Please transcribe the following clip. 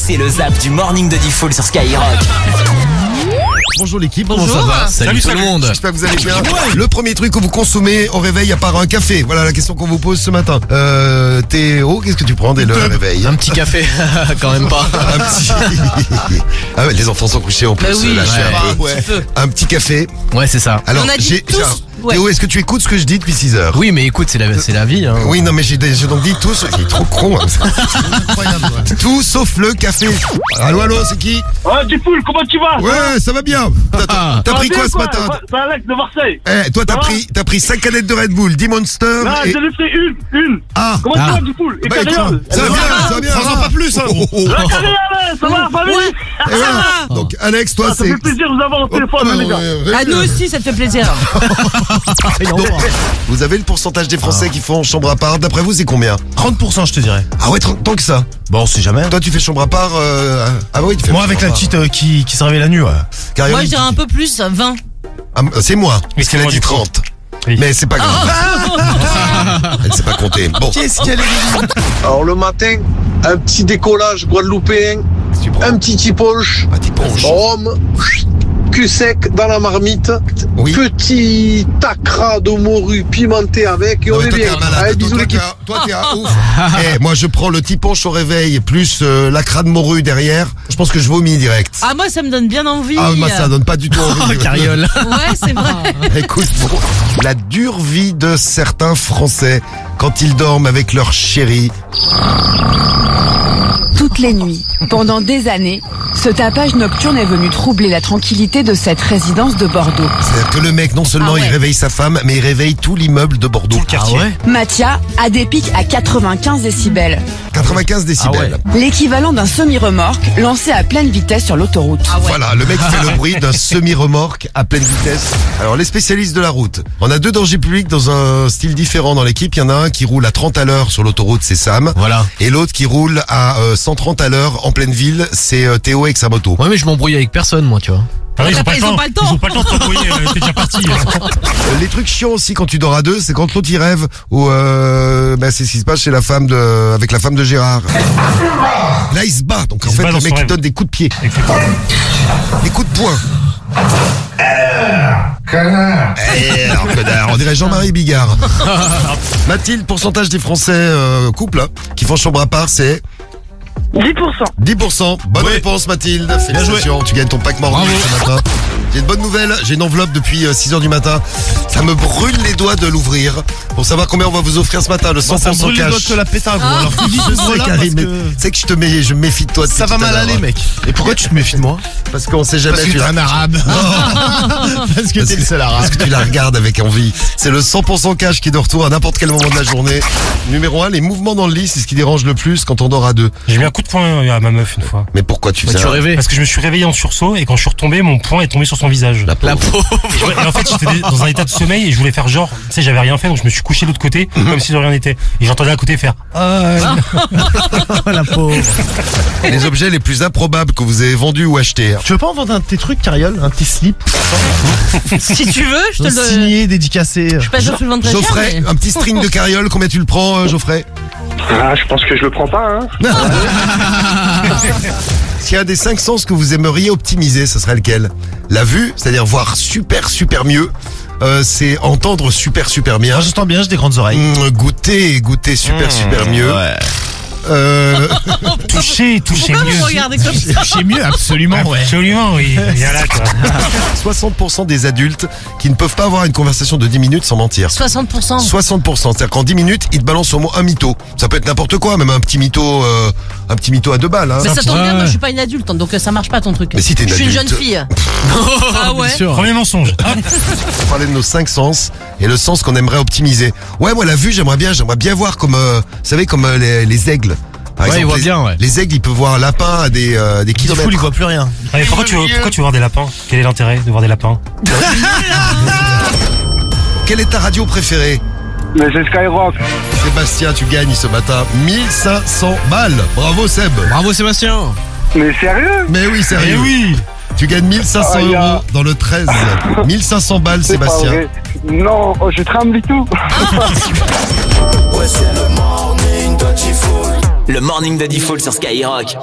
C'est le zap du morning de Diffoul sur Skyrock. Bonjour l'équipe, comment ça va? Salut tout le monde. J'espère que vous allez bien. Le premier truc que vous consommez au réveil à part un café, voilà la question qu'on vous pose ce matin. Théo, qu'est-ce que tu prends dès le réveil? Un petit café, quand même pas. Un petit... Ah ouais, les enfants sont couchés en plus. Bah oui, là, je suis un peu. un petit peu. Un petit café. Ouais, c'est ça. Alors, On a dit tous. Ouais. Théo, est-ce que tu écoutes ce que je dis depuis 6 heures? Oui, mais écoute, c'est la vie. Hein. Oui, non, mais j'ai donc dit tous. Il est trop con. Hein, tout sauf le café. Allô, c'est qui? Oh, Diffoul, comment tu vas? Ouais, ça va bien. T'as pris quoi ce matin? C'est Alex de Marseille. Eh, toi, t'as pris 5 canettes de Red Bull, 10 Monster. Non, et... j'en ai pris une. Ah, Comment tu vas, Diffoul? Et bah, Carriole? ça va bien. Prends-en pas plus, hein. La Carriole, ça va, famille? Et voilà. Donc, Alex, toi, Ça c'est... fait plaisir de vous avoir au téléphone, les gars. À nous aussi, ça te fait plaisir. Donc, vous avez le pourcentage des Français qui font chambre à part. D'après vous, c'est combien? 30% je te dirais. Ah ouais, tant que ça. Bon, on sait jamais. Toi, tu fais chambre à part. Ah oui, tu fais. Moi avec la petite qui se réveille la nuit, ouais. Carriole, Moi, je dirais un peu plus, 20. Ah, c'est moi, parce qu'elle a moi, dit du coup. 30. Oui. Mais c'est pas grave. Elle sait pas compter. Bon, Qu'est-ce qu'elle est? Alors le matin, un petit décollage guadeloupéen, tu prends un petit tiponche, un petit ponche. rhum, cul sec dans la marmite, Oui. petit tacra de morue pimenté avec et Non, on mais est toi, t'es bien. un malade. Allez, bisous Toi, l'équipe. toi, t'es un ouf. Eh, moi, je prends le petit ponche au réveil, plus la crade morue derrière. Je pense que je vomis direct. Ah, moi, ça me donne bien envie. Ah, moi, ça donne pas du tout envie. Carriole. Ouais, c'est vrai. Écoute, bon, la dure vie de certains Français quand ils dorment avec leur chérie. Toutes les nuits, pendant des années, ce tapage nocturne est venu troubler la tranquillité de cette résidence de Bordeaux. C'est-à-dire que le mec, non seulement Ah ouais. il réveille sa femme, mais il réveille tout l'immeuble de Bordeaux. Ah ouais? Mathia a des pics à 95 décibels, 95 décibels. l'équivalent d'un semi-remorque lancé à pleine vitesse sur l'autoroute. Voilà, le mec fait le bruit d'un semi-remorque à pleine vitesse. Alors, les spécialistes de la route. On a 2 dangers publics dans un style différent dans l'équipe. Il y en a un qui roule à 30 à l'heure sur l'autoroute, c'est Sam. Voilà. Et l'autre qui roule à 130 à l'heure en pleine ville, c'est Théo avec sa moto. Ouais, mais je m'embrouille avec personne, moi, tu vois. Ah, Ils ont pas le temps. Ils ont pas le temps de t'envoyer, t'es déjà parti. Les trucs chiants aussi quand tu dors à 2, c'est quand l'autre y rêve ou c'est ce qui se passe chez la femme avec la femme de Gérard. Là il se bat, donc en se fait bat le dans mec son il rêve. donne des coups de pied, des coups de poing. Connard. On dirait Jean-Marie Bigard. Mathilde, pourcentage des Français couples qui font chambre à part, c'est 10%. 10%. Bonne réponse Mathilde. Félicitations, tu gagnes ton pack morning ce matin. J'ai une bonne nouvelle, j'ai une enveloppe depuis 6h du matin. Ça me brûle les doigts de l'ouvrir pour savoir combien on va vous offrir ce matin, le 100% Ça me brûle les cash. doigts de te la péter, gros. Alors Je sais, Karim, mais tu sais que je me méfie de toi depuis ça va tout à mal l'heure. aller, mec. Et pourquoi tu te méfies de moi? Parce qu'on sait jamais. Parce que tu t'es la- un arabe. Parce que t'es le seul arabe. Parce que tu la regardes avec envie. C'est le 100% cash qui est de retour à n'importe quel moment de la journée. Numéro 1, les mouvements dans le lit, c'est ce qui dérange le plus quand on dort à 2. J'ai mis un coup de poing à ma meuf une fois. Mais pourquoi tu Bah, fais tu ça? rêvais. Parce que je me suis réveillé en sursaut et quand je suis retombé, mon poing est tombé sur son visage. La pauvre. Et en fait, j'étais dans un état de sommeil et je voulais faire genre, tu sais, j'avais rien fait donc je me suis couché de l'autre côté comme si de rien n'était. Et j'entendais à côté faire La pauvre. Les objets les plus improbables que vous avez vendus ou achetés. Tu veux pas en vendre un de tes trucs, Carriole? Un de tes slips? Si tu veux, je te le. Signé, dédicacé. Je suis pas sûr que tu le vends très cher. Geoffrey, mais- un petit string de carriole, combien tu le prends, Geoffrey? Ah, je pense que je le prends pas, hein. S'il y a des 5 sens que vous aimeriez optimiser, ce serait lequel? La vue, c'est-à-dire voir super mieux. C'est entendre super bien. Ah, j'entends bien, j'ai des grandes oreilles. Goûter super mieux. Ouais. Toucher Pourquoi vous me mieux. regardez comme ça? J'ai mieux, absolument, ouais. Absolument, oui. Viens là, toi. 60% des adultes qui ne peuvent pas avoir une conversation de 10 minutes sans mentir. 60%. 60%, c'est-à-dire qu'en 10 minutes, ils te balancent au moins un mytho. Ça peut être n'importe quoi, même un petit mytho à 2 balles. Hein. Mais ça tombe bien, moi je suis pas une adulte, hein, donc ça marche pas ton truc. Mais si t'es une Je suis une adulte. jeune fille. Ah ouais. Premier mensonge. On parlait de nos 5 sens et le sens qu'on aimerait optimiser. Ouais, moi la vue, j'aimerais bien voir comme, vous savez, comme les aigles. Par Ouais, exemple, ils voient les, bien, ouais. les aigles, ils peuvent voir un lapin à des Du coup, kilomètres. il voit plus rien. Ah, mais pourquoi tu veux voir des lapins? Quel est l'intérêt de voir des lapins? Quelle est ta radio préférée? Mais c'est Skyrock. Sébastien, tu gagnes ce matin 1500 balles. Bravo Seb. Bravo, Sébastien. Mais sérieux? Mais oui, sérieux. oui. Tu gagnes 1500 Ah, euros dans le 13. 1500 balles, Sébastien. Non, je tremble du tout. Le morning de Diffoul sur Skyrock.